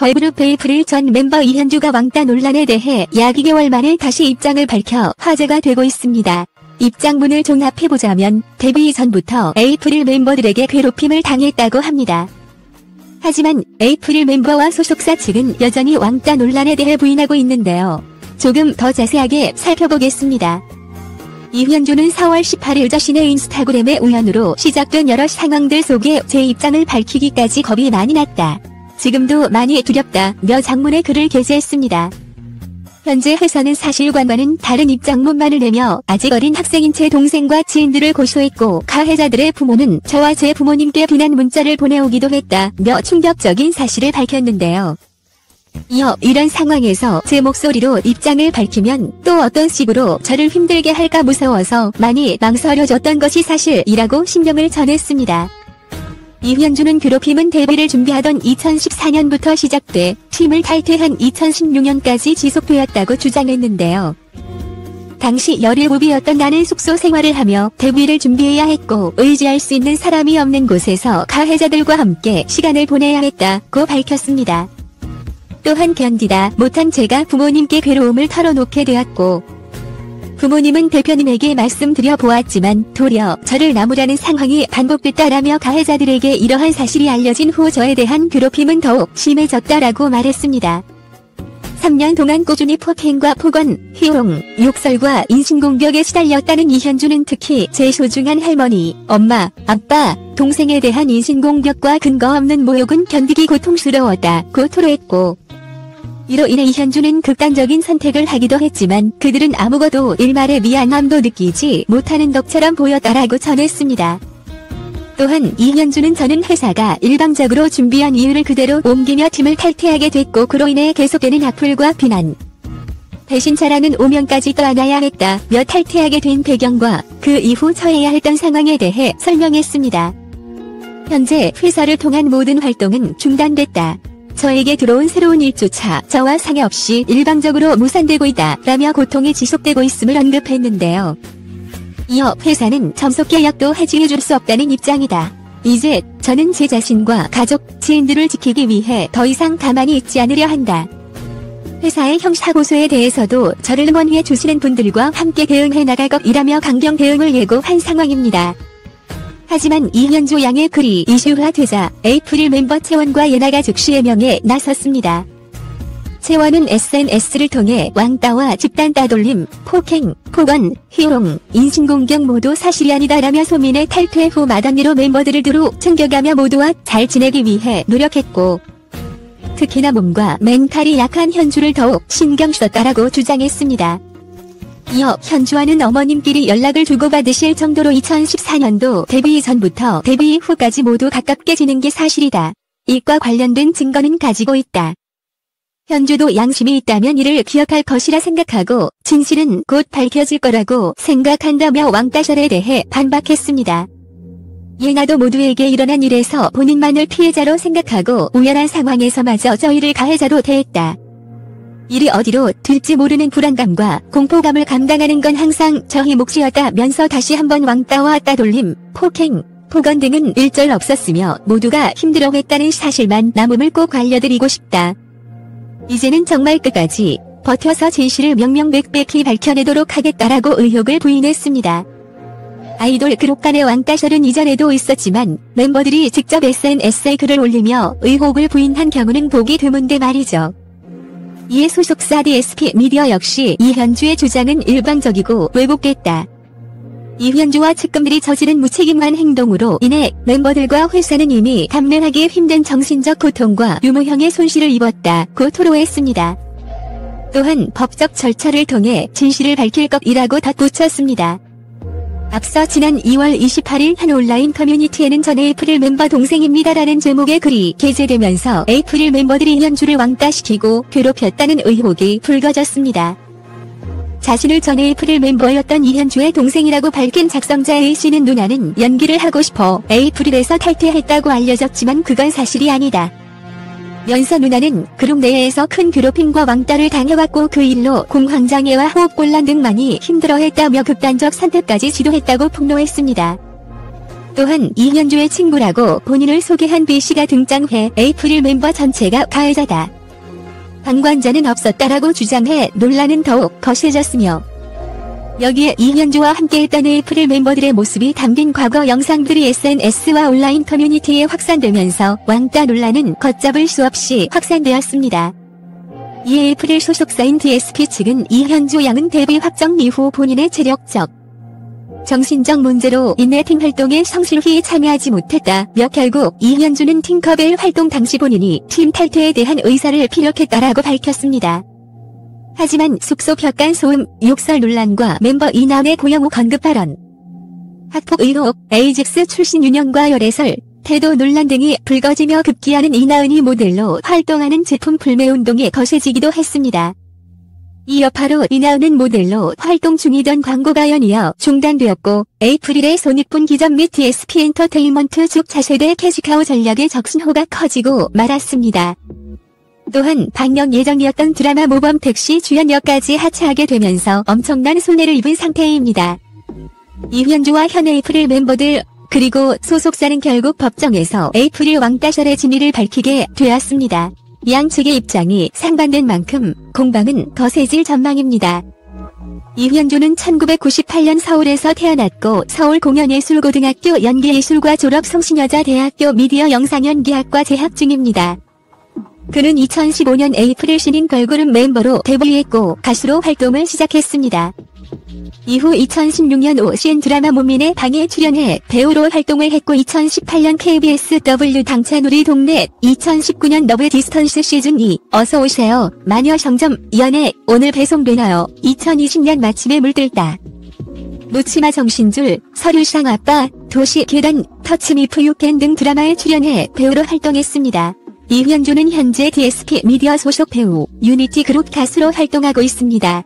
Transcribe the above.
걸그룹 에이프릴 전 멤버 이현주가 왕따 논란에 대해 약 2개월 만에 다시 입장을 밝혀 화제가 되고 있습니다. 입장문을 종합해보자면 데뷔 전부터 에이프릴 멤버들에게 괴롭힘을 당했다고 합니다. 하지만 에이프릴 멤버와 소속사 측은 여전히 왕따 논란에 대해 부인하고 있는데요. 조금 더 자세하게 살펴보겠습니다. 이현주는 4월 18일 자신의 인스타그램에 우연으로 시작된 여러 상황들 속에 제 입장을 밝히기까지 겁이 많이 났다. 지금도 많이 두렵다며 장문의 글을 게재했습니다. 현재 회사는 사실관과는 다른 입장문만을 내며 아직 어린 학생인 제 동생과 지인들을 고소했고 가해자들의 부모는 저와 제 부모님께 비난 문자를 보내오기도 했다며 충격적인 사실을 밝혔는데요. 이어 이런 상황에서 제 목소리로 입장을 밝히면 또 어떤 식으로 저를 힘들게 할까 무서워서 많이 망설여졌던 것이 사실이라고 신경을 전했습니다. 이현주는 괴롭힘은 데뷔를 준비하던 2014년부터 시작돼 팀을 탈퇴한 2016년까지 지속되었다고 주장했는데요. 당시 17이었던 나는 숙소 생활을 하며 데뷔를 준비해야 했고 의지할 수 있는 사람이 없는 곳에서 가해자들과 함께 시간을 보내야 했다고 밝혔습니다. 또한 견디다 못한 제가 부모님께 괴로움을 털어놓게 되었고 부모님은 대표님에게 말씀드려 보았지만 도리어 저를 나무라는 상황이 반복됐다라며 가해자들에게 이러한 사실이 알려진 후 저에 대한 괴롭힘은 더욱 심해졌다라고 말했습니다. 3년 동안 꾸준히 폭행과 폭언, 희롱, 욕설과 인신공격에 시달렸다는 이현주는 특히 제 소중한 할머니, 엄마, 아빠, 동생에 대한 인신공격과 근거 없는 모욕은 견디기 고통스러웠다고 토로했고 이로 인해 이현주는 극단적인 선택을 하기도 했지만 그들은 아무것도 일말의 미안함도 느끼지 못하는 덕처럼 보였다라고 전했습니다. 또한 이현주는 저는 회사가 일방적으로 준비한 이유를 그대로 옮기며 팀을 탈퇴하게 됐고 그로 인해 계속되는 악플과 비난, 배신자라는 오명까지 떠안아야 했다며 탈퇴하게 된 배경과 그 이후 처해야 했던 상황에 대해 설명했습니다. 현재 회사를 통한 모든 활동은 중단됐다. 저에게 들어온 새로운 일조차 저와 상의 없이 일방적으로 무산되고 있다 라며 고통이 지속되고 있음을 언급했는데요. 이어 회사는 점속 계약도 해지해줄 수 없다는 입장이다. 이제 저는 제 자신과 가족, 지인들을 지키기 위해 더 이상 가만히 있지 않으려 한다. 회사의 형사고소에 대해서도 저를 응원해 주시는 분들과 함께 대응해 나갈 것이라며 강경 대응을 예고한 상황입니다. 하지만 이현주 양의 글이 이슈화되자 에이프릴 멤버 채원과 예나가 즉시 해명에 나섰습니다. 채원은 SNS를 통해 왕따와 집단 따돌림, 폭행, 폭언, 희롱, 인신공격 모두 사실이 아니다라며 소민의 탈퇴 후 마담리로 멤버들을 두루 챙겨가며 모두와 잘 지내기 위해 노력했고 특히나 몸과 멘탈이 약한 현주를 더욱 신경 썼다라고 주장했습니다. 이어 현주와는 어머님끼리 연락을 주고받으실 정도로 2014년도 데뷔 전부터 데뷔 후까지 모두 가깝게 지낸 게 사실이다. 이과 관련된 증거는 가지고 있다. 현주도 양심이 있다면 이를 기억할 것이라 생각하고 진실은 곧 밝혀질 거라고 생각한다며 왕따설에 대해 반박했습니다. 예나도 모두에게 일어난 일에서 본인만을 피해자로 생각하고 우연한 상황에서마저 저희를 가해자로 대했다. 일이 어디로 튈지 모르는 불안감과 공포감을 감당하는 건 항상 저희 몫이었다면서 다시 한번 왕따와 따돌림, 폭행, 폭언 등은 일절 없었으며 모두가 힘들어했다는 사실만 남음을 꼭 알려드리고 싶다. 이제는 정말 끝까지 버텨서 진실을 명명백백히 밝혀내도록 하겠다라고 의혹을 부인했습니다. 아이돌 그룹 간의 왕따설은 이전에도 있었지만 멤버들이 직접 SNS에 글을 올리며 의혹을 부인한 경우는 보기 드문데 말이죠. 이에 소속사 DSP 미디어 역시 이현주의 주장은 일방적이고 왜곡됐다. 이현주와 측근들이 저지른 무책임한 행동으로 인해 멤버들과 회사는 이미 감내하기 힘든 정신적 고통과 유무형의 손실을 입었다고 토로했습니다. 또한 법적 절차를 통해 진실을 밝힐 것이라고 덧붙였습니다. 앞서 지난 2월 28일 한 온라인 커뮤니티에는 전 에이프릴 멤버 동생입니다라는 제목의 글이 게재되면서 에이프릴 멤버들이 이현주를 왕따시키고 괴롭혔다는 의혹이 불거졌습니다. 자신을 전 에이프릴 멤버였던 이현주의 동생이라고 밝힌 작성자 A씨는 누나는 연기를 하고 싶어 에이프릴에서 탈퇴했다고 알려졌지만 그건 사실이 아니다. 면서 누나는 그룹 내에서 큰 괴롭힘과 왕따를 당해왔고 그 일로 공황장애와 호흡곤란 등 많이 힘들어했다며 극단적 선택까지 시도했다고 폭로했습니다. 또한 이현주의 친구라고 본인을 소개한 B씨가 등장해 에이프릴 멤버 전체가 가해자다. 방관자는 없었다라고 주장해 논란은 더욱 거세졌으며 여기에 이현주와 함께했던 에이프릴 멤버들의 모습이 담긴 과거 영상들이 SNS와 온라인 커뮤니티에 확산되면서 왕따 논란은 걷잡을 수 없이 확산되었습니다. 이 에이프릴 소속사인 DSP 측은 이현주 양은 데뷔 확정 이후 본인의 체력적, 정신적 문제로 인해 팀 활동에 성실히 참여하지 못했다며 결국 이현주는 팅커벨 활동 당시 본인이 팀 탈퇴에 대한 의사를 피력했다라고 밝혔습니다. 하지만 숙소 벽간 소음, 욕설 논란과 멤버 이나은의 고영우 언급 발언, 학폭 의혹, 에이직스 출신 윤영과 열애설, 태도 논란 등이 불거지며 급기야는 이나은이 모델로 활동하는 제품 불매 운동이 거세지기도 했습니다. 이 여파로 이나은은 모델로 활동 중이던 광고가 연이어 중단되었고 에이프릴의 손익분 기점 및 DSP 엔터테인먼트 즉 차세대 캐시카우 전략의 적신호가 커지고 말았습니다. 또한 방영 예정이었던 드라마 모범 택시 주연역까지 하차하게 되면서 엄청난 손해를 입은 상태입니다. 이현주와 현 에이프릴 멤버들 그리고 소속사는 결국 법정에서 에이프릴 왕따설의 진위를 밝히게 되었습니다. 양측의 입장이 상반된 만큼 공방은 거세질 전망입니다. 이현주는 1998년 서울에서 태어났고 서울공연예술고등학교 연기예술과 졸업 성신여자대학교 미디어 영상연기학과 재학 중입니다. 그는 2015년 에이프릴 신인 걸그룹 멤버로 데뷔했고 가수로 활동을 시작했습니다. 이후 2016년 OCN 드라마 문민의 방에 출연해 배우로 활동을 했고 2018년 KBS W 당찬 우리 동네, 2019년 러브 디스턴스 시즌2 어서오세요 마녀 정점 연애 오늘 배송되나요 2020년 마침에 물들다 놓치마 정신줄 서류상 아빠 도시 계단 터치미프 유캔 등 드라마에 출연해 배우로 활동했습니다. 이현주는 현재 DSP 미디어 소속 배우 유니티 그룹 가수로 활동하고 있습니다.